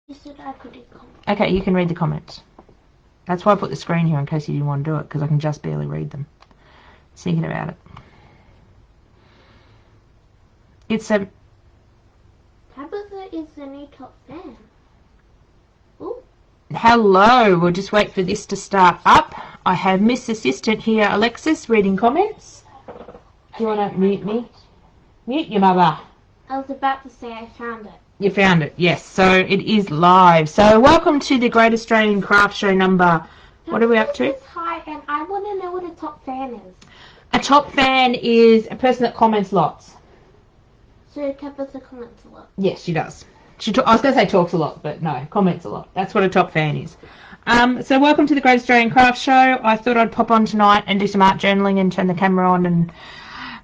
You said I could read comments. Okay, you can read the comments. That's why I put the screen here in case you didn't want to do it, because I can just barely read them. Thinking about it. It's a... Tabitha is the new top fan. Ooh. Hello, we'll just wait for this to start up. I have Miss Assistant here, Alexis, reading comments. Do you want to mute me? Mute your mother. I was about to say I found it. You found it, yes. So it is live. So welcome to the Great Australian Craft Show number... What are we up to? Hi, and I want to know what a top fan is. A top fan is a person that comments lots. So Tabitha comments a lot. Yes, she does. I was going to say talks a lot, but no, comments a lot. That's what a top fan is. So welcome to the Great Australian Craft Show. I thought I'd pop on tonight and do some art journaling and turn the camera on and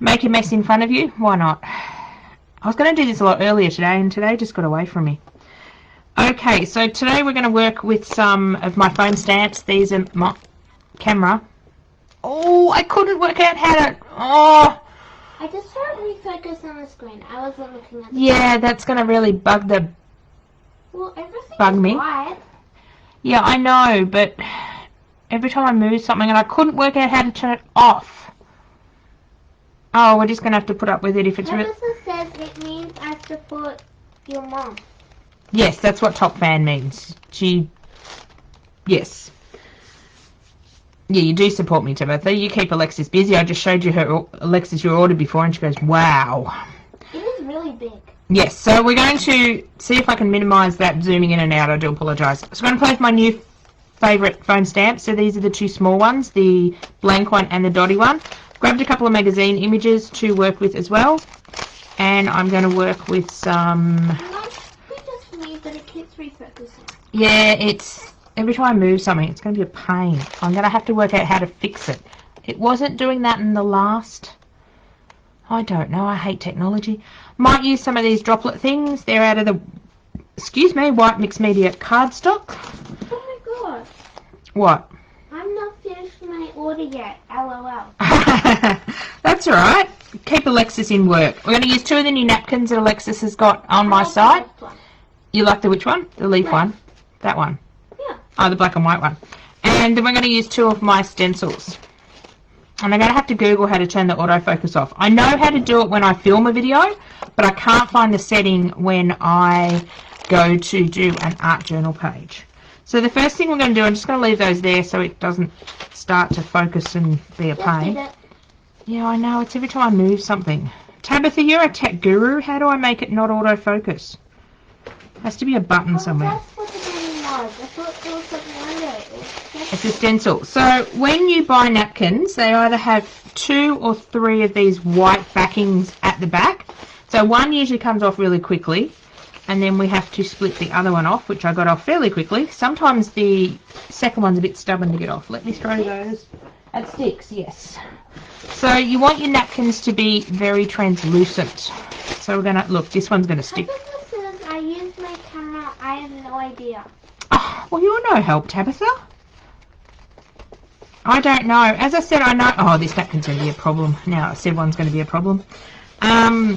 make a mess in front of you. Why not? I was going to do this a lot earlier today, and today just got away from me. Okay, so today we're going to work with some of my foam stamps. These are my camera. Oh, I couldn't work out how to... Oh... I just saw it refocus on the screen. I wasn't looking at the Yeah, that's going to really bug the... Well, everything bug is me. quiet. Yeah, I know, but every time I move something and I couldn't work out how to turn it off. Oh, we're just going to have to put up with it if it's really... Tabitha says it means I support your mom. Yes, that's what top fan means. Yes. Yeah, you do support me, Tabitha. You keep Alexis busy. I just showed you Alexis your order before, and she goes, wow. It is really big. Yes, so we're going to see if I can minimise that zooming in and out. I do apologise. So I'm going to play with my new favourite foam stamps. So these are the two small ones, the blank one and the dotty one. Grabbed a couple of magazine images to work with as well. And I'm going to work with some... Just for me, but it keeps refocusing. Yeah, it's... Every time I move something, it's going to be a pain. I'm going to have to work out how to fix it. It wasn't doing that in the last... I don't know. I hate technology. Might use some of these droplet things. They're out of the... Excuse me, white mixed media cardstock. Oh my god. What? I'm not finished my order yet. LOL. That's alright. Keep Alexis in work. We're going to use two of the new napkins that Alexis has got on my side. You like the which one? The leaf one? That one? Yeah. Oh, the black and white one. And then we're going to use two of my stencils. And I'm going to have to Google how to turn the autofocus off. I know how to do it when I film a video, but I can't find the setting when I go to do an art journal page. So the first thing we're going to do, I'm just going to leave those there so it doesn't start to focus and be a pain. Yeah, I know. It's every time I move something. Tabitha, you're a tech guru. How do I make it not autofocus? Has to be a button somewhere. That's what the button was. I thought there was something under it. It's a stencil. So when you buy napkins, they either have 2 or 3 of these white backings at the back. So one usually comes off really quickly, and then we have to split the other one off, which I got off fairly quickly. Sometimes the second one's a bit stubborn to get off. Let me throw those. At sticks, yes. So you want your napkins to be very translucent. So we're going to, look, this one's going to stick. I used my camera. I have no idea. Oh, well, you're no help, Tabitha. I don't know. As I said, I know... Oh, this napkin's going to be a problem. Now, I said one's going to be a problem. I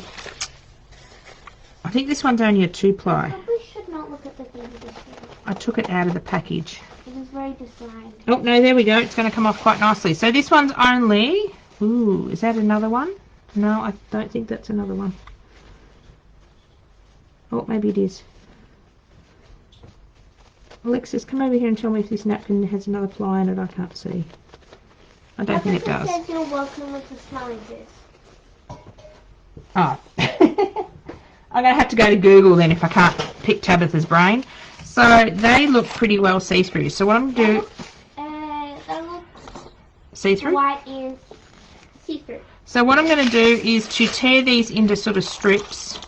think this one's only a 2-ply. Probably should not look at the thing this way. I took it out of the package. It is very disorienting. Oh, no, there we go. It's going to come off quite nicely. So this one's only... Ooh, is that another one? No, I don't think that's another one. Oh, maybe it is. Alexis, come over here and tell me if this napkin has another ply in it. I can't see. I don't think it does. Says you're welcome with the smelling test. Oh. I'm going to have to go to Google then if I can't pick Tabitha's brain. So they look pretty well see-through. So what I'm going to do... That looks... See-through? White is see-through. So what I'm going to do is to tear these into sort of strips.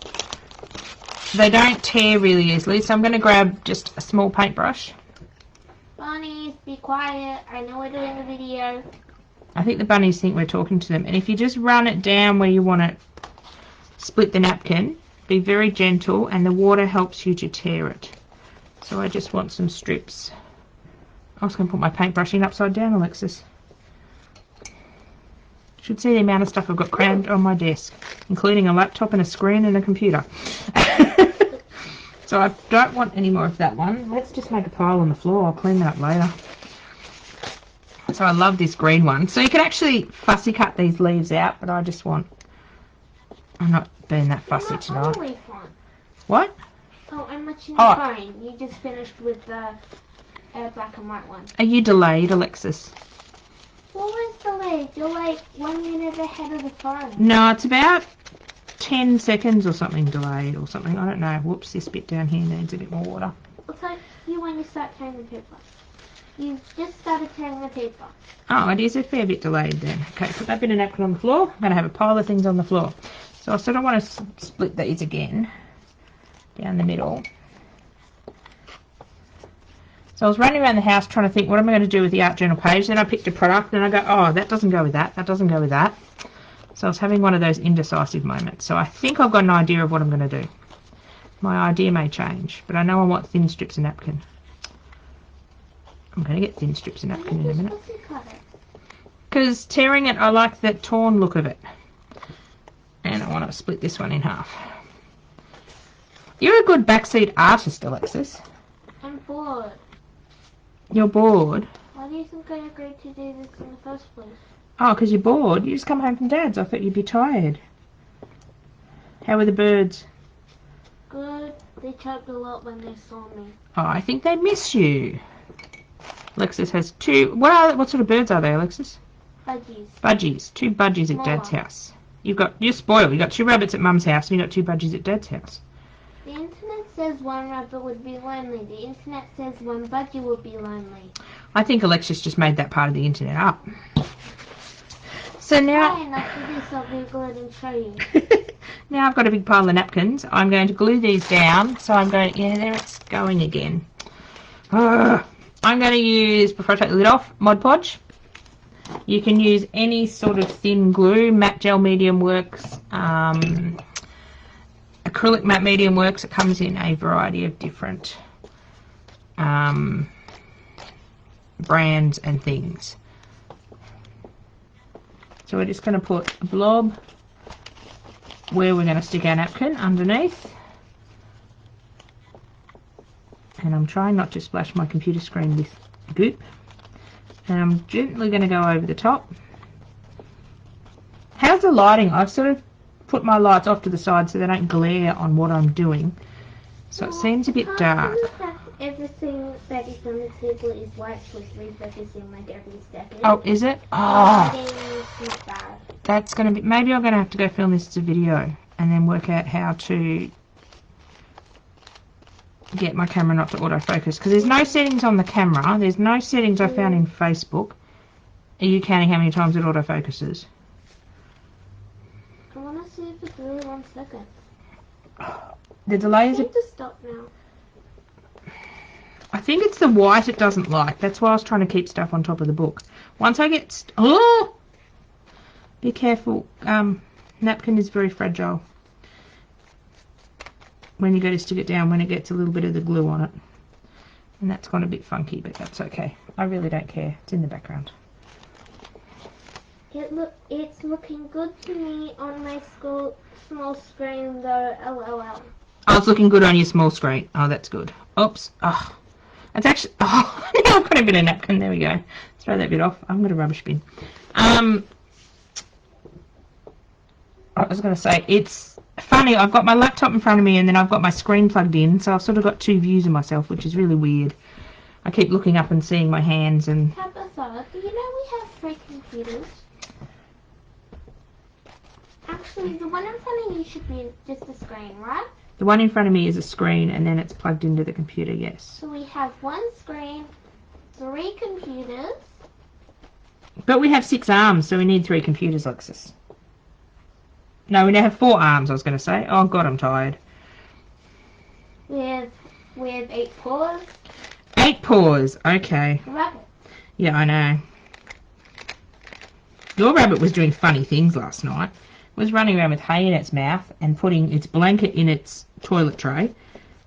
They don't tear really easily, so I'm going to grab just a small paintbrush. Bunnies, be quiet. I know we're doing a video. I think the bunnies think we're talking to them. And if you just run it down where you want to split the napkin, be very gentle, and the water helps you to tear it. So I just want some strips. I was going to put my paintbrush in upside down, Alexis. Should see the amount of stuff I've got crammed on my desk, including a laptop and a screen and a computer. So I don't want any more of that one. Let's just make a pile on the floor. I'll clean that up later. So I love this green one. So you can actually fussy cut these leaves out, but I just want... I'm not being that fussy tonight. What? Oh, I'm watching the phone. You just finished with the black and white one. Are you delayed, Alexis? What was delayed? You're like 1 minute ahead of the phone. No, it's about 10 seconds or something delayed or something. I don't know. Whoops, this bit down here needs a bit more water. Looks like you when you start turning the paper. You just started turning the paper. Oh, it is a fair bit delayed then. Okay, put that bit of napkin on the floor. I'm going to have a pile of things on the floor. So I sort of want to split these again down the middle. So I was running around the house trying to think, what am I going to do with the art journal page? Then I picked a product and I go, oh, that doesn't go with that. That doesn't go with that. So I was having one of those indecisive moments. So I think I've got an idea of what I'm going to do. My idea may change, but I know I want thin strips of napkin. I'm going to get thin strips of napkin in a minute. Because tearing it, I like the torn look of it. And I want to split this one in half. You're a good backseat artist, Alexis. I'm bored. You're bored? Why do you think I agreed to do this in the first place? Oh, because you're bored. You just come home from Dad's. I thought you'd be tired. How were the birds? Good. They chirped a lot when they saw me. Oh, I think they miss you. Alexis has two... What sort of birds are they, Alexis? Budgies. Budgies. 2 budgies at Dad's house. You're spoiled. You've got 2 rabbits at Mum's house and you've got 2 budgies at Dad's house. The internet says 1 rabbit would be lonely. The internet says 1 budgie would be lonely. I think Alexis just made that part of the internet up. So now... Fine, after this I'll Google it and show you. Now I've got a big pile of napkins. I'm going to glue these down. So I'm going... Yeah, there it's going again. I'm going to use, before I take the lid off, Mod Podge. You can use any sort of thin glue. Matte Gel Medium works. Acrylic Matte Medium works. It comes in a variety of different brands and things. So we're just going to put a blob where we're going to stick our napkin underneath. And I'm trying not to splash my computer screen with goop. And I'm gently going to go over the top. How's the lighting? I've sort of put my lights off to the side so they don't glare on what I'm doing. So it seems a bit dark. Everything that is on the table is white with refocusing like every second. Oh, is it? Oh, that's going to be... Maybe I'm going to have to go film this as a video and then work out how to get my camera not to autofocus. Because there's no settings on the camera. There's no settings I found in Facebook. Are you counting how many times it autofocuses? I want to see if it's really 1 second. The delay is... I need to stop now. I think it's the white it doesn't like. That's why I was trying to keep stuff on top of the book. Once I get... Oh! Be careful. Napkin is very fragile. When you go to stick it down, when it gets a little bit of the glue on it. And that's gone a bit funky, but that's okay. I really don't care. It's in the background. It's looking good to me on my small screen though, LOL. Oh, it's looking good on your small screen. Oh, that's good. Oops. Oh. It's actually... Oh, I've got a bit of napkin. There we go. Throw that bit off. I've got a rubbish bin. I was going to say, it's funny. I've got my laptop in front of me and then I've got my screen plugged in. So I've sort of got 2 views of myself, which is really weird. I keep looking up and seeing my hands and... Tabitha, do you know we have 3 computers? Actually, the one in front of you should be just a screen, right? The one in front of me is a screen and then it's plugged into the computer, yes. So we have 1 screen, 3 computers. But we have 6 arms, so we need 3 computers, Alexis. No, we now have 4 arms, I was going to say. Oh, God, I'm tired. We have 8 paws. 8 paws, okay. Rabbit. Yeah, I know. Your rabbit was doing funny things last night. It was running around with hay in its mouth and putting its blanket in its toilet tray. It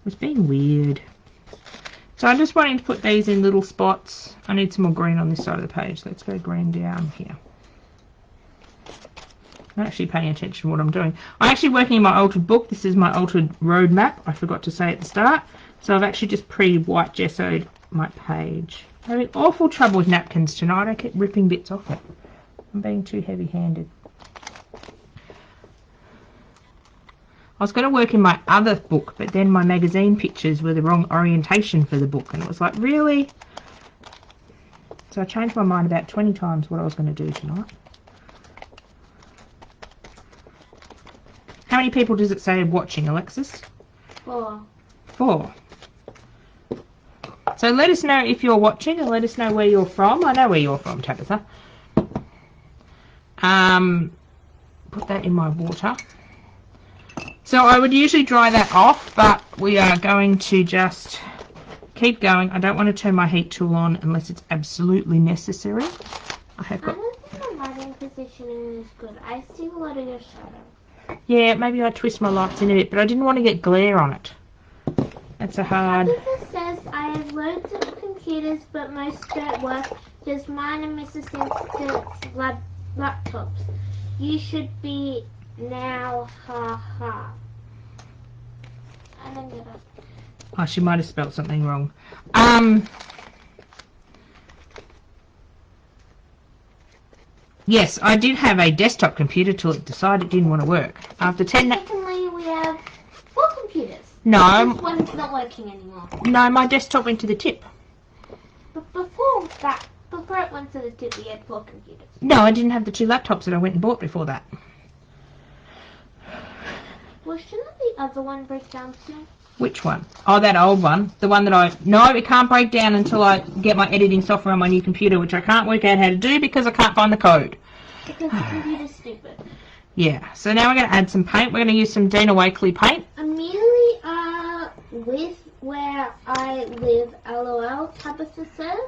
was being weird. So I'm just wanting to put these in little spots. I need some more green on this side of the page. Let's go green down here. I'm actually paying attention to what I'm doing. I'm actually working in my altered book. This is my altered roadmap. I forgot to say at the start. So I've actually just pre-white gessoed my page. I'm having awful trouble with napkins tonight. I keep ripping bits off it. I'm being too heavy-handed. I was going to work in my other book, but then my magazine pictures were the wrong orientation for the book. And it was like, really? So I changed my mind about 20 times what I was going to do tonight. How many people does it say watching, Alexis? 4. 4. So let us know if you're watching and let us know where you're from. I know where you're from, Tabitha. Put that in my water. So I would usually dry that off, but we are going to just keep going. I don't want to turn my heat tool on unless it's absolutely necessary. I don't think the lighting positioning is good. I see a lot of your shadow. Yeah, maybe I twist my lights in a bit, but I didn't want to get glare on it. That's a hard... Tabitha says, I have loads of computers, but most don't work. Just mine and Mrs. Simpson's laptops. You should be now, ha ha. I didn't get it. Oh, she might have spelled something wrong. Yes, I did have a desktop computer till it decided it didn't want to work. After 10... Secondly, we have 4 computers. No. This one's not working anymore. No, my desktop went to the tip. But before it went to the tip, we had 4 computers. No, I didn't have the 2 laptops that I went and bought before that. Well, shouldn't the other one break down soon? Which one? Oh, that old one. The one that I... No, it can't break down until I get my editing software on my new computer, which I can't work out how to do because I can't find the code. Because the computer's stupid. Yeah, so now we're going to add some paint. We're going to use some Dina Wakley paint. Amelia, with where I live, LOL, Tabitha says.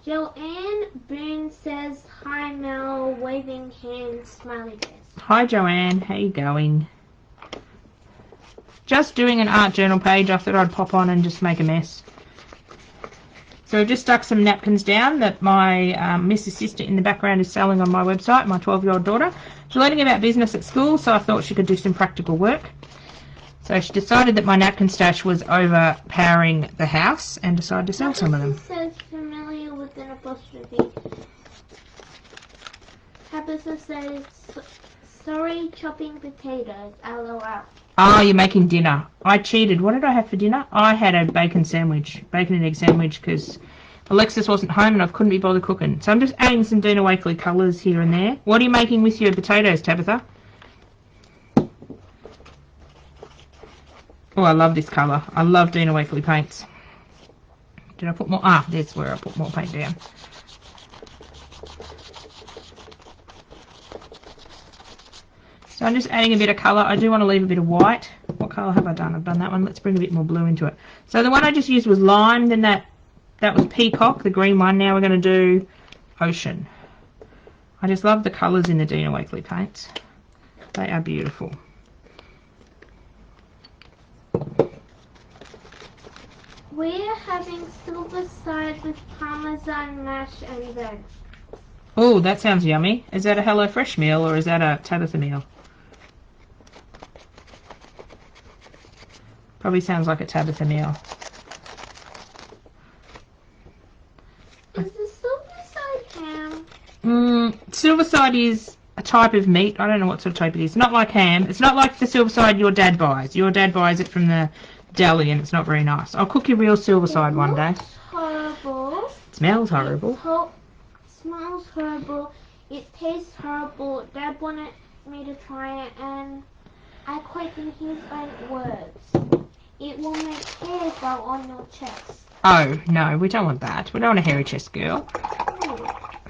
Joanne Boone says, hi Mel, waving hands, smiley face. Hi Joanne, how you going? Just doing an art journal page. I thought I'd pop on and just make a mess. So I've just stuck some napkins down that my Miss Assistant in the background is selling on my website, my 12-year-old daughter. She's learning about business at school, so I thought she could do some practical work. So she decided that my napkin stash was overpowering the house and decided to sell some of them. Says familiar with an apostrophe. Tabitha says, sorry, chopping potatoes, LOL. Oh, you're making dinner. I cheated. What did I have for dinner? I had a bacon sandwich, bacon and egg sandwich, because Alexis wasn't home and I couldn't be bothered cooking. So I'm just adding some Dina Wakley colours here and there. What are you making with your potatoes, Tabitha? Oh, I love this colour. I love Dina Wakley paints. Did I put more? Ah, that's where I put more paint down. So I'm just adding a bit of colour. I do want to leave a bit of white. What colour have I done? I've done that one. Let's bring a bit more blue into it. So the one I just used was lime. Then that was peacock, the green one. Now we're going to do ocean. I just love the colours in the Dina Wakley paints. They are beautiful. We're having silver side with parmesan mash and veg. Oh, that sounds yummy. Is that a HelloFresh meal or is that a Tabitha meal? Probably sounds like a Tabitha meal. Is the silver side ham? Silver side is a type of meat. I don't know what sort of type it is. It's not like ham. It's not like the silver side your dad buys. Your dad buys it from the deli and it's not very nice. I'll cook you real silver side one day. Horrible. It smells horrible. Smells horrible. It tastes horrible. Dad wanted me to try it and I quite confused by words. It will make hair grow on your chest. Oh, no, we don't want that. We don't want a hairy chest girl.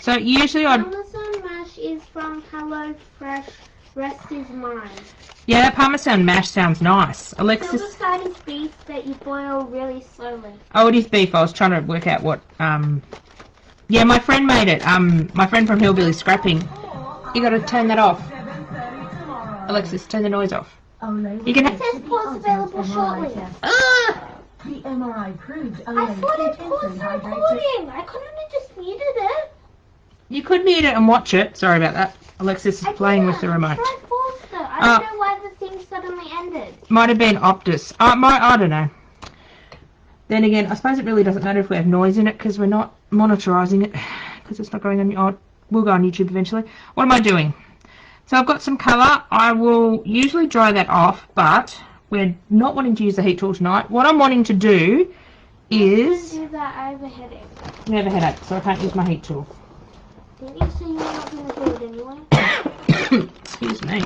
So usually I'd... Parmesan mash is from HelloFresh. Rest is mine. Yeah, that Parmesan mash sounds nice. Alexis... Silver side is beef that you boil really slowly. Oh, it is beef. I was trying to work out what... Yeah, my friend made it. My friend from Hillbilly Scrapping. You got to turn that off. Alexis, turn the noise off. You can... It says pause available shortly. The MRI proved I thought it paused recording. I couldn't have just muted it. You could mute it and watch it. Sorry about that. Alexis is playing with the remote. I paused it. I don't know why the thing suddenly ended. Might have been Optus. I don't know. Then again, I suppose it really doesn't matter if we have noise in it because we're not monitorising it because it's not going on. Oh, we'll go on YouTube eventually. What am I doing? So I've got some colour. I will usually dry that off, but we're not wanting to use the heat tool tonight. What I'm wanting to do is... do that. I have a headache. You have a headache, so I can't use my heat tool. Didn't you say you were not going to do it anyway? Excuse me.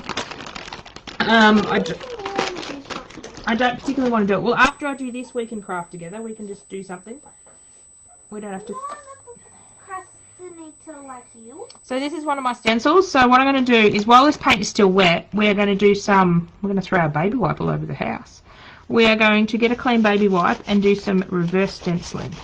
I don't particularly want to do it. Well, after I do this week in craft together, we can just do something. We don't have to... Procrastinator like you. So this is one of my stencils. So what I'm going to do is, while this paint is still wet, we're going to do some... We're going to throw our baby wipe all over the house. We are going to get a clean baby wipe and do some reverse stenciling.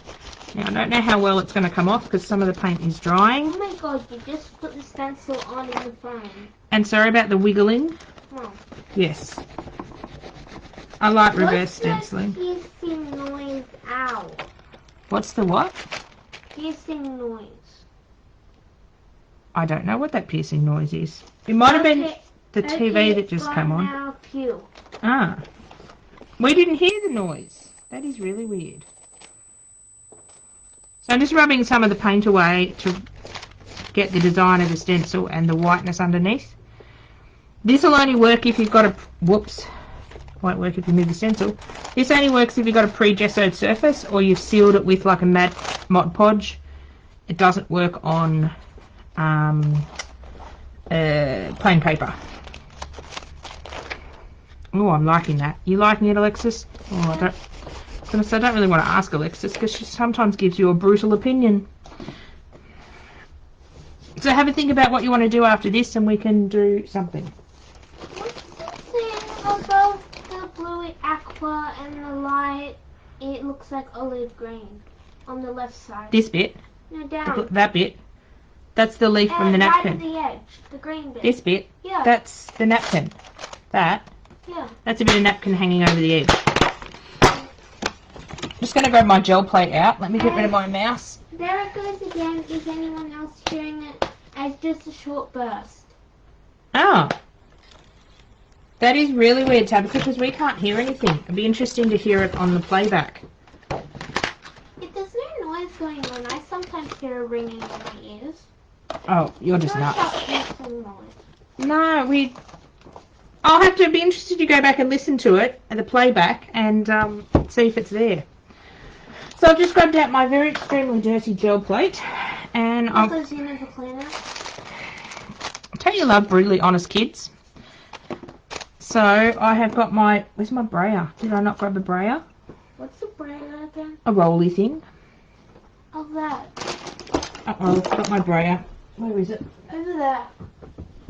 Now, I don't know how well it's going to come off because some of the paint is drying. Oh my god, you just put the stencil on in the phone. And sorry about the wiggling. Oh. Yes. I like reverse stenciling. What's the piercing noise? Ow. What's the what? Piercing noise. I don't know what that piercing noise is. It might have been the TV that just came on. Now, phew. Ah. We didn't hear the noise. That is really weird. So I'm just rubbing some of the paint away to get the design of the stencil and the whiteness underneath. This will only work if you've got a... Whoops. Won't work if you move the stencil. This only works if you've got a pre-gessoed surface or you've sealed it with like a matte Mod Podge. It doesn't work on plain paper. Oh, I'm liking that. You liking it, Alexis? Oh, I don't really want to ask Alexis because she sometimes gives you a brutal opinion. So have a think about what you want to do after this and we can do something. What's the thing about the blue aqua and the light? It looks like olive green on the left side. This bit? No, down. That bit? That's the leaf from the napkin. Right at the edge, the green bit. This bit? Yeah. That's the napkin. That? Yeah. That's a bit of napkin hanging over the edge. Just going to grab my gel plate out. Let me get rid of my mouse. There it goes again. Is anyone else hearing it as just a short burst? Oh. That is really weird, Tabitha, because we can't hear anything. It'd be interesting to hear it on the playback. If there's no noise going on, I sometimes hear a ringing in my ears. Oh, you're just Don't nuts. stop making noise. No, I'll have to be interested to go back and listen to it, the playback, and see if it's there. So I've just grabbed out my very extremely dirty gel plate, and I'll Goes in the cleaner. tell you love brutally honest kids. So I have got my, where's my brayer? Did I not grab a brayer? What's the brand again? A rolly thing. Oh, that. Uh-oh, I've got my brayer. Where is it? Over there.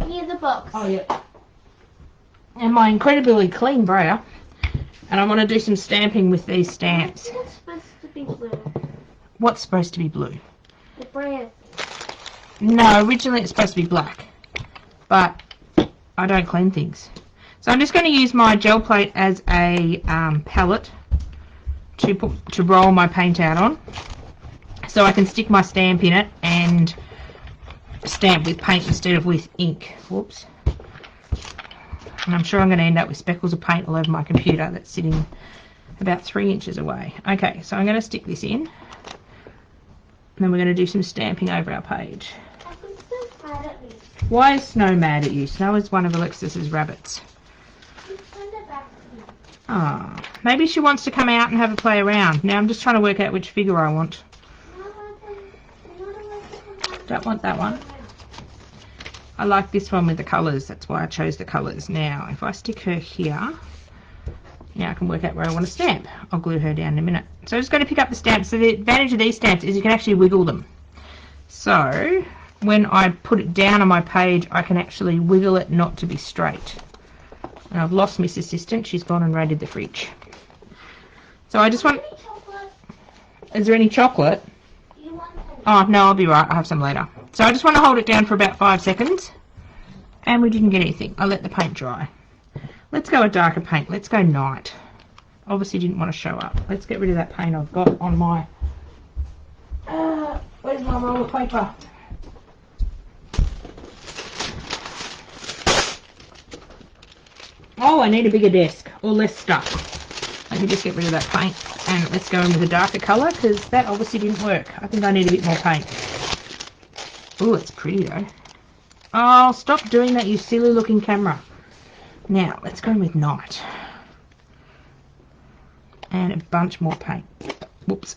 Near the box. Oh, yeah. And my incredibly clean brayer. And I want to do some stamping with these stamps. I think it's supposed to be blue. What's supposed to be blue? The brand. No, originally it's supposed to be black. But I don't clean things. So I'm just going to use my gel plate as a palette to roll my paint out on. So I can stick my stamp in it and stamp with paint instead of with ink. Whoops. And I'm sure I'm going to end up with speckles of paint all over my computer that's sitting about 3 inches away. Okay, so I'm going to stick this in. And then we're going to do some stamping over our page. I think Snow's mad at me. Why is Snow mad at you? Snow is one of Alexis's rabbits. She turned it back to me. Ah, maybe she wants to come out and have a play around. Now I'm just trying to work out which figure I want. Don't want that one. I like this one with the colours. That's why I chose the colours. Now, if I stick her here, now I can work out where I want to stamp. I'll glue her down in a minute. So I'm just going to pick up the stamps. So the advantage of these stamps is you can actually wiggle them. So when I put it down on my page, I can actually wiggle it not to be straight. And I've lost Miss Assistant. She's gone and raided the fridge. So I just want... Is there any chocolate? Oh, no, I'll be right. I'll have some later. So I just want to hold it down for about 5 seconds. And we didn't get anything. I'll let the paint dry. Let's go a darker paint. Let's go night. Obviously didn't want to show up. Let's get rid of that paint I've got on my... where's my roll of paper? Oh, I need a bigger desk or less stuff. Let me just get rid of that paint and let's go in with a darker colour because that obviously didn't work. I think I need a bit more paint. Oh, it's pretty though. Oh, stop doing that, you silly looking camera. Now, let's go in with night. And a bunch more paint. Whoops.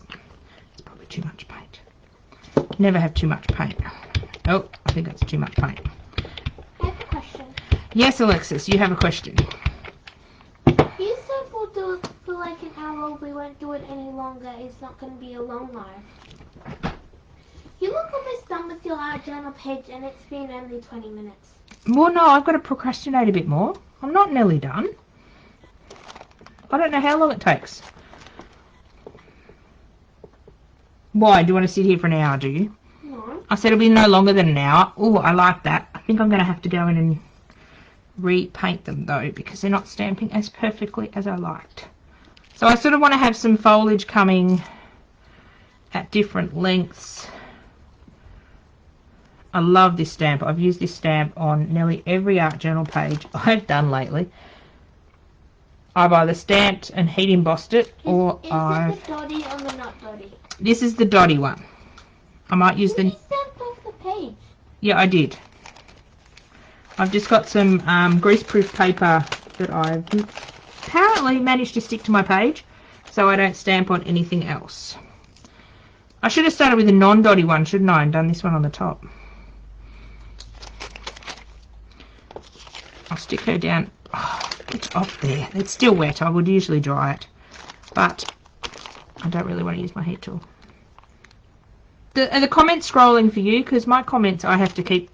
It's probably too much paint. Never have too much paint. Oh, I think that's too much paint. I have a question. Yes, Alexis, you have a question. You said we'll do it for like an hour. We won't do it any longer. It's not going to be a long live. You look almost done with your art journal page and it's been only 20 minutes. Well, no, I've got to procrastinate a bit more. I'm not nearly done. I don't know how long it takes. Why? Do you want to sit here for an hour, do you? No. I said it'll be no longer than an hour. Oh, I like that. I think I'm going to have to go in and repaint them, though, because they're not stamping as perfectly as I liked. So I sort of want to have some foliage coming at different lengths. I love this stamp. I've used this stamp on nearly every art journal page I've done lately. I've either stamped and heat embossed it, or Is I've... it the dotty or the not dotty? This is the dotty one. I might use You the... stamped off the page. Yeah, I did. I've just got some greaseproof paper that I've apparently managed to stick to my page, so I don't stamp on anything else. I should have started with a non-dotty one, shouldn't I, and done this one on the top. I'll stick her down. Oh, it's off there. It's still wet. I would usually dry it, but I don't really want to use my heat tool. Are the comments scrolling for you? Because my comments I have to keep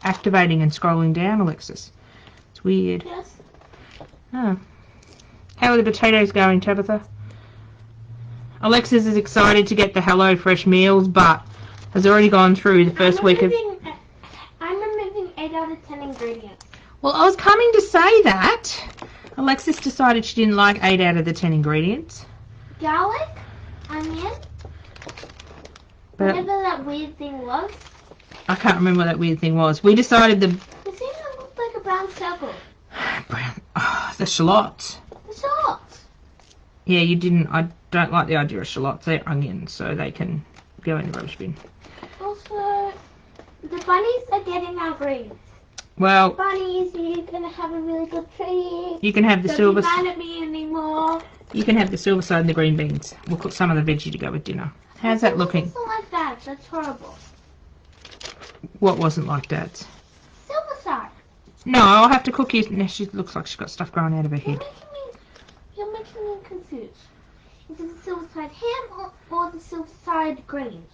activating and scrolling down, Alexis. It's weird. Yes. Oh. How are the potatoes going, Tabitha? Alexis is excited to get the Hello Fresh meals, but has already gone through the first week of... I'm removing 8 out of 10 ingredients. Well, I was coming to say that. Alexis decided she didn't like 8 out of the 10 ingredients. Garlic, onion, But whatever that weird thing was. I can't remember what that weird thing was. We decided the... It seemed to look like a brown circle. Brown... Oh, the shallots. The shallots. Yeah, you didn't... I don't like the idea of shallots. They're onions, so they can go in the rubbish bin. Also, the bunnies are getting our greens. Well, Bunnies, you're gonna have a really good treat. you can have the Don't silver... be mad at me anymore. You can have the silver side and the green beans. We'll cook some of the veggie to go with dinner. How's that looking? It wasn't like that. That's horrible. What wasn't like that? Silver side. No, I'll have to cook you... No, she looks like she's got stuff growing out of her head. You're making me confused. Is it the silver side ham or the silver side greens?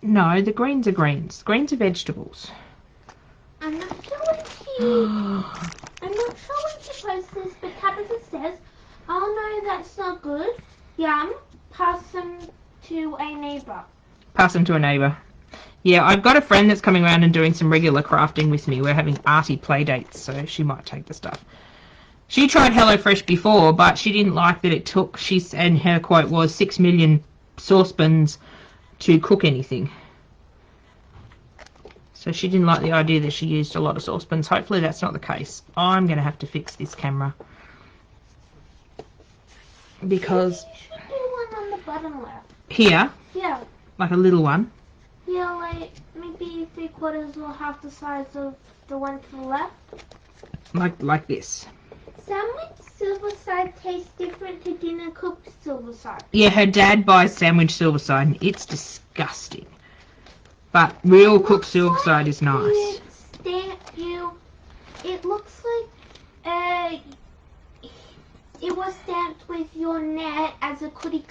No, the greens are greens. Greens are vegetables. I'm not sure when she posts this, but Tabitha says, "Oh no, that's not good. Yum. Pass them to a neighbour." Pass them to a neighbour. Yeah, I've got a friend that's coming around and doing some regular crafting with me. We're having arty play dates, so she might take the stuff. She tried HelloFresh before, but she didn't like that it took, and her quote was, 6 million saucepans to cook anything. So she didn't like the idea that she used a lot of saucepans. Hopefully that's not the case. I'm going to have to fix this camera. Because... Maybe you should do one on the bottom left. Here? Yeah. Like a little one? Yeah, like maybe 3/4 or half the size of the one to the left. Like this. Sandwich silver side tastes different to dinner cooked silver side. Yeah, her dad buys sandwich silver side and it's disgusting. But real cooked silver side is nice. It looks like it was stamped with your net as a cookie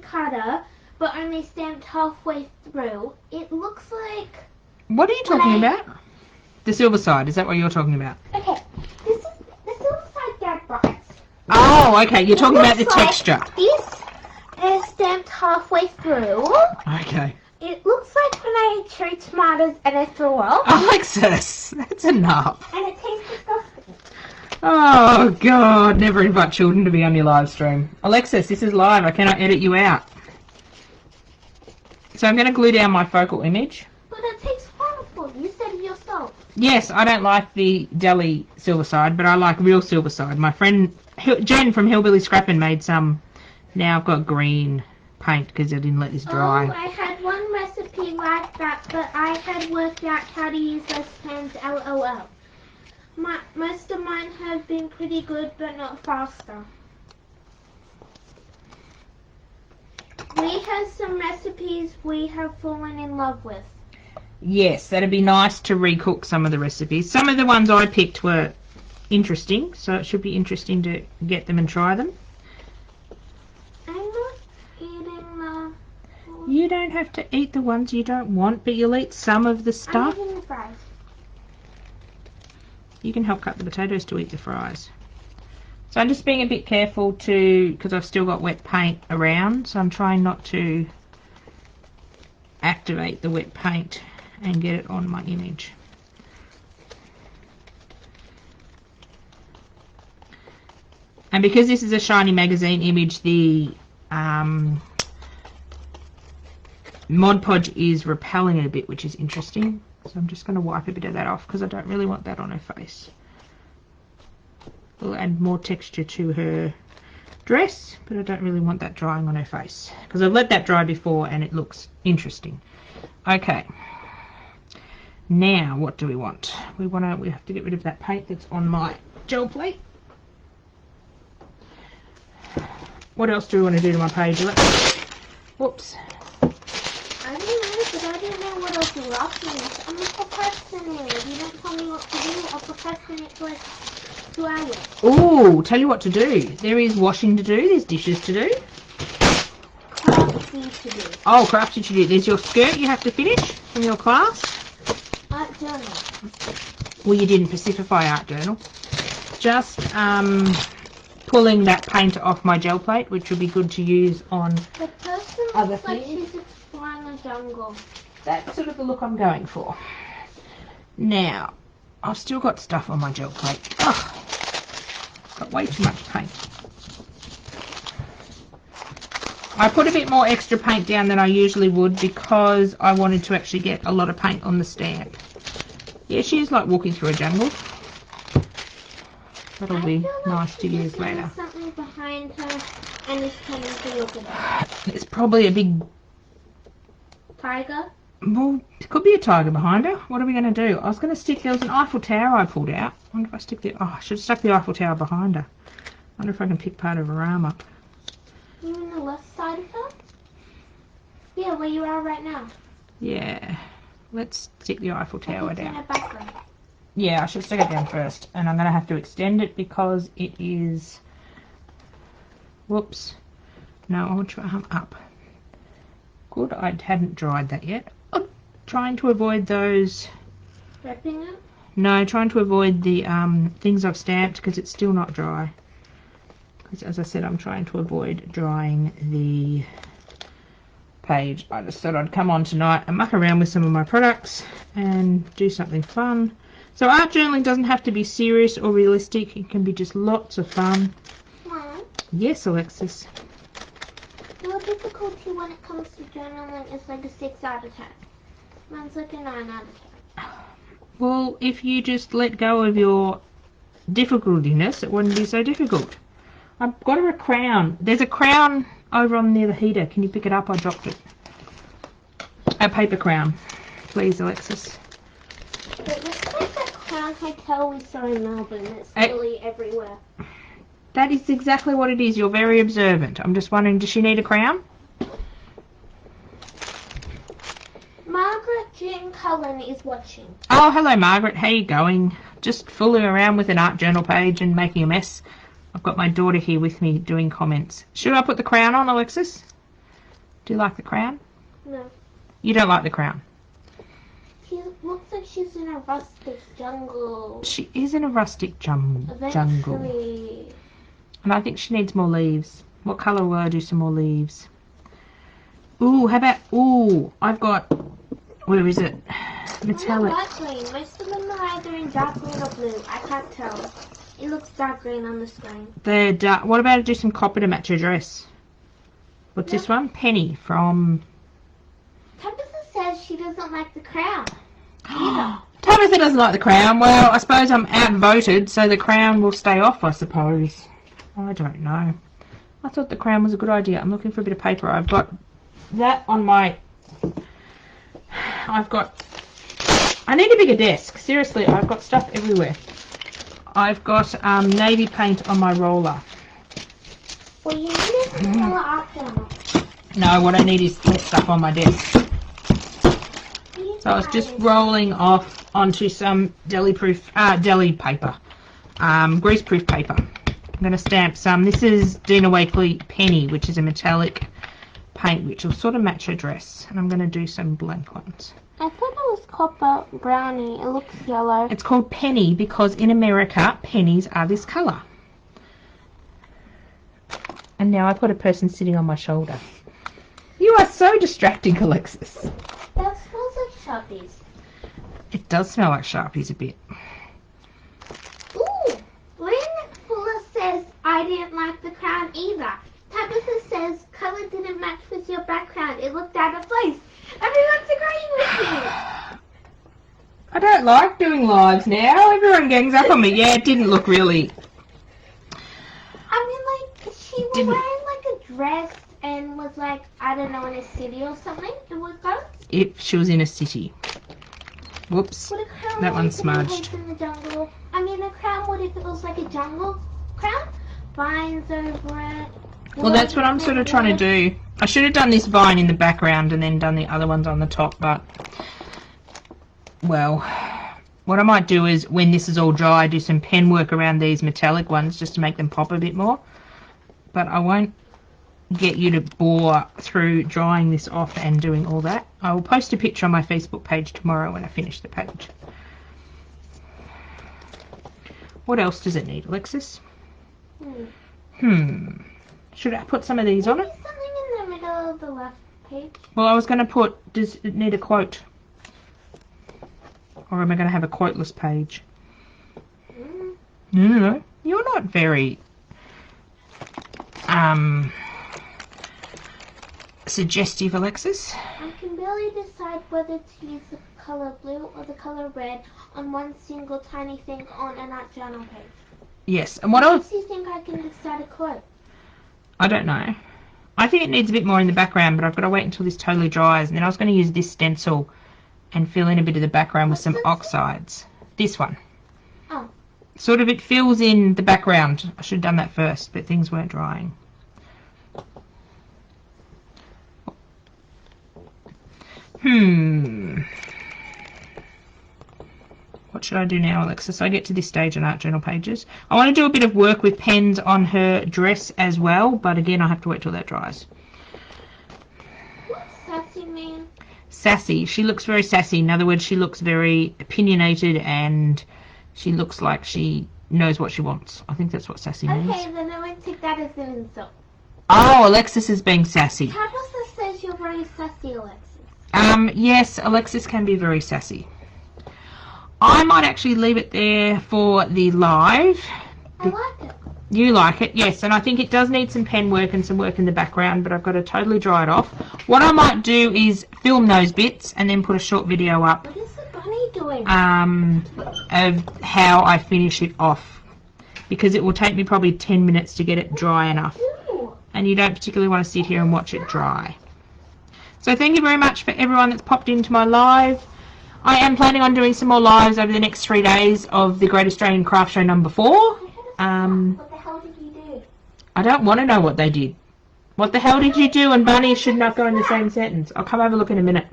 cutter, but only stamped halfway through. It looks like... What are you talking about? The silver side, is that what you're talking about? Okay, this is the silver side gag box. Oh, okay, you're talking about the texture. This is stamped halfway through. Okay. It looks like when I ate cherry tomatoes and I threw up. Alexis, that's enough. And it tastes disgusting. Oh, God, never invite children to be on your live stream. Alexis, this is live. I cannot edit you out. So I'm going to glue down my focal image. But it tastes horrible. You said it yourself. Yes, I don't like the deli silverside, but I like real silverside. My friend Jen from Hillbilly Scrappin' made some. Now I've got green paint because I didn't let this dry. Oh, I had one recipe like that, but I had worked out how to use those pens, LOL. Most of mine have been pretty good, but not faster. We have some recipes we have fallen in love with. Yes, that'd be nice to recook some of the recipes. Some of the ones I picked were interesting, so it should be interesting to get them and try them. I'm not eating the... You don't have to eat the ones you don't want, but you'll eat some of the stuff. I'm eating the fries. You can help cut the potatoes to eat the fries. So I'm just being a bit careful because I've still got wet paint around, so I'm trying not to activate the wet paint and get it on my image. And because this is a Shiny Magazine image, the Mod Podge is repelling it a bit, which is interesting. So I'm just going to wipe a bit of that off because I don't really want that on her face. We'll add more texture to her dress, but I don't really want that drying on her face because I've let that dry before and it looks interesting. Okay. Now, what do we want? We have to get rid of that paint that's on my gel plate. What else do we want to do to my page? Whoops. I don't know, but I don't know what else you're asking me. I'm a procrastinator. If you don't tell me what to do, I'll procrastinate for like 2 hours. Ooh, tell you what to do. There is washing to do. There's dishes to do. Crafty to do. Oh, crafty to do. There's your skirt you have to finish from your class. Art journal. Well, you didn't Pacify art journal. Just pulling that paint off my gel plate, which would be good to use on The person other looks like things. she's exploring the jungle. That's sort of the look I'm going for. Now, I've still got stuff on my gel plate. Ugh, got way too much paint. I put a bit more extra paint down than I usually would because I wanted to actually get a lot of paint on the stamp. Yeah, she is like walking through a jungle. That'll be nice to use later. Something behind her and is coming to look at her. It's probably a big... Tiger? Well, it could be a tiger behind her. What are we going to do? I was going to stick... There was an Eiffel Tower I pulled out. I wonder if I stick the... Oh, I should have stuck the Eiffel Tower behind her. I wonder if I can pick part of her arm up. You mean the left side of her? Yeah, where you are right now. Yeah. Let's stick the Eiffel Tower It's in down. her background. Yeah, I should stick it down first. And I'm going to have to extend it because it is... Whoops. No, I want your arm up. Good, I hadn't dried that yet. Oh, trying to avoid those... Wrapping it? No, trying to avoid the things I've stamped because it's still not dry. Because as I said, I'm trying to avoid drying the page. I just thought I'd come on tonight and muck around with some of my products and do something fun. So art journaling doesn't have to be serious or realistic. It can be just lots of fun. Mom, Yes, Alexis. your difficulty when it comes to journaling is like a 6 out of 10. Mine's like a 9 out of 10. Well, if you just let go of your difficultiness, it wouldn't be so difficult. I've got her a crown. There's a crown over on near the heater. Can you pick it up? I dropped it. A paper crown. Please, Alexis. It looks like that Crown Hotel we saw in Melbourne. It's really everywhere. That is exactly what it is. You're very observant. I'm just wondering, does she need a crown? Margaret Jean Cullen is watching. Oh, hello, Margaret. How you going? Just fooling around with an art journal page and making a mess. I've got my daughter here with me doing comments. Should I put the crown on, Alexis? Do you like the crown? No. You don't like the crown? She looks like she's in a rustic jungle. She is in a rustic jungle. Eventually. And I think she needs more leaves. What colour will I do some more leaves? Ooh, how about... Ooh, I've got... Where is it? Metallic. Dark green. Most of them are either in dark green or blue. I can't tell. It looks dark green on the screen. They're dark. What about to do some copper to match her dress? What's this one? Penny from... Tabitha says she doesn't like the crown. Either. Tabitha doesn't like the crown. Well, I suppose I'm outvoted, so the crown will stay off, I suppose. I don't know. I thought the crown was a good idea. I'm looking for a bit of paper. I've got that on my... I need a bigger desk. Seriously, I've got stuff everywhere. I've got navy paint on my roller. Well, you need a colour after. No, what I need is less stuff on my desk. So I was just rolling off onto some deli paper, greaseproof paper. I'm going to stamp some. This is Dina Wakley Penny, which is a metallic paint, which will sort of match her dress. And I'm going to do some blank ones. I thought it was copper brownie. It looks yellow. It's called Penny because in America, pennies are this colour. And now I've got a person sitting on my shoulder. You are so distracting, Alexis. That smells like Sharpies. It does smell like Sharpies a bit. Ooh! Lynn Fuller says, I didn't like the crown either. Tabitha says, colour didn't match with your background. It looked out of place. Everyone's agreeing with me. I don't like doing lives now. Everyone gangs up on me. Yeah, it didn't look really... I mean, like, she was wearing, like, a dress and was, like, I don't know, in a city or something. It was good. If she was in a city. Whoops. Would a crown That one's if it smudged. was in the jungle? I mean, a crown would if it was, like, a jungle crown. Vines over it. Well, that's what I'm sort of trying to do. I should have done this vine in the background and then done the other ones on the top, but... Well, what I might do is, when this is all dry, do some pen work around these metallic ones just to make them pop a bit more. But I won't get you to bore through drying this off and doing all that. I will post a picture on my Facebook page tomorrow when I finish the page. What else does it need, Alexis? Should I put some of these on it? Maybe something in the middle of the left page. Well, I was going to put, does it need a quote? Or am I going to have a quoteless page? No, you're not very suggestive, Alexis. I can barely decide whether to use the colour blue or the colour red on one single tiny thing on an art journal page. Yes, and what else? Do you think I can decide a quote? I don't know. I think it needs a bit more in the background, but I've got to wait until this totally dries. And then I was going to use this stencil and fill in a bit of the background with some oxides. This one. Oh. Sort of it fills in the background. I should have done that first, but things weren't drying. What should I do now, Alexis? I get to this stage in art journal pages. I want to do a bit of work with pens on her dress as well, but again, I have to wait till that dries. What's sassy mean? Sassy. She looks very sassy. In other words, she looks very opinionated and she looks like she knows what she wants. I think that's what sassy means. Okay, then I won't take that as an insult. Oh, Alexis is being sassy. Tabitha says you're very sassy, Alexis. Yes, Alexis can be very sassy. I might actually leave it there for the live. I like it. You like it, yes, and I think it does need some pen work and some work in the background, but I've got to totally dry it off. What I might do is film those bits and then put a short video up What is the bunny doing? of how I finish it off, because it will take me probably 10 minutes to get it dry enough, Ooh. and you don't particularly want to sit here and watch it dry. So thank you very much for everyone that's popped into my live. I am planning on doing some more lives over the next 3 days of the Great Australian Craft Show number 4. What the hell did you do? I don't want to know what they did. What the hell did you do? And bunny should not go in the same sentence. I'll come have a look in a minute.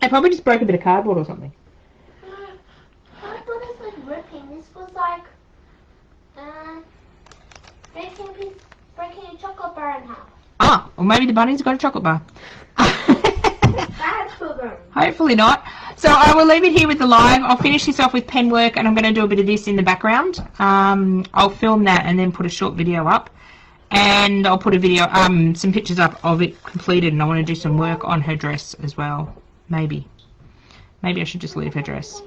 I probably just broke a bit of cardboard or something. Cardboard is like ripping. This was like breaking a chocolate bar in half. Ah, or maybe the bunny's got a chocolate bar. Bad for them. Hopefully not. So I will leave it here with the live. I'll finish this off with pen work and I'm going to do a bit of this in the background. I'll film that and then put a short video up. And I'll put a video, some pictures up of it completed, and I want to do some work on her dress as well. Maybe. Maybe I should just leave her dress.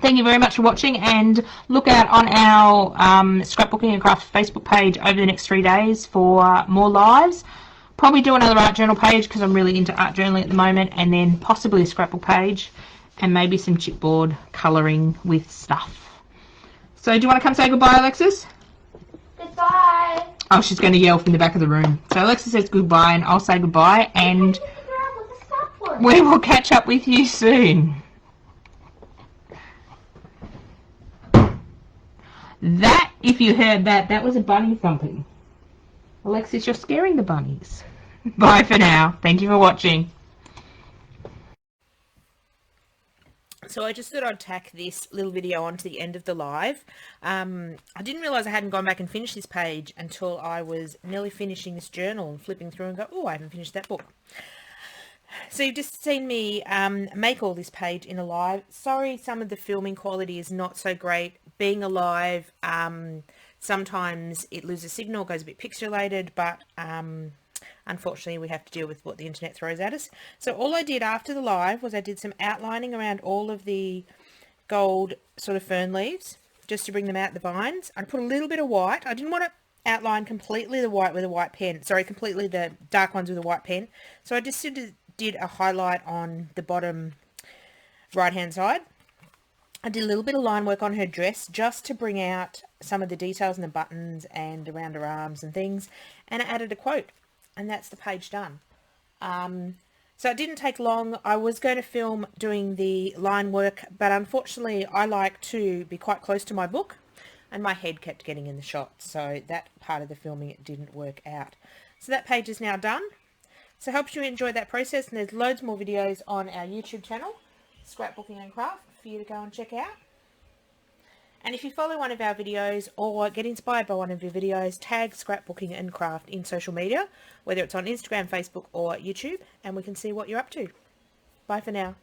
Thank you very much for watching, and look out on our Scrapbooking and Craft Facebook page over the next 3 days for more lives. Probably do another art journal page because I'm really into art journaling at the moment, and then possibly a scrapbook page. and maybe some chipboard colouring with stuff. So do you want to come say goodbye, Alexis? Goodbye. Oh, she's going to yell from the back of the room. So Alexis says goodbye and I'll say goodbye, and we will catch up with you soon. That, if you heard that, that was a bunny thumping. Alexis, you're scaring the bunnies. Bye for now. Thank you for watching. So I just thought I'd tack this little video onto the end of the live. I didn't realise I hadn't gone back and finished this page until I was nearly finishing this journal and flipping through and go, oh, I haven't finished that book. So you've just seen me make all this page in a live. Sorry, some of the filming quality is not so great. Being alive, sometimes it loses signal, goes a bit pixelated, but unfortunately we have to deal with what the internet throws at us. So all I did after the live was I did some outlining around all of the gold sort of fern leaves, just to bring them out the vines. I put a little bit of white. I didn't want to outline completely the white with a white pen. Sorry, completely the dark ones with a white pen. So I just did a highlight on the bottom right hand side. I did a little bit of line work on her dress just to bring out some of the details in the buttons and around her arms and things, and I added a quote, and that's the page done. So it didn't take long. I was going to film doing the line work, but unfortunately I like to be quite close to my book and my head kept getting in the shot, so that part of the filming it didn't work out. So that page is now done. So I hope you enjoyed that process, and there's loads more videos on our YouTube channel, Scrapbooking and Craft, for you to go and check out. And if you follow one of our videos or get inspired by one of your videos, tag Scrapbooking and Craft in social media, whether it's on Instagram, Facebook or YouTube, and we can see what you're up to. Bye for now.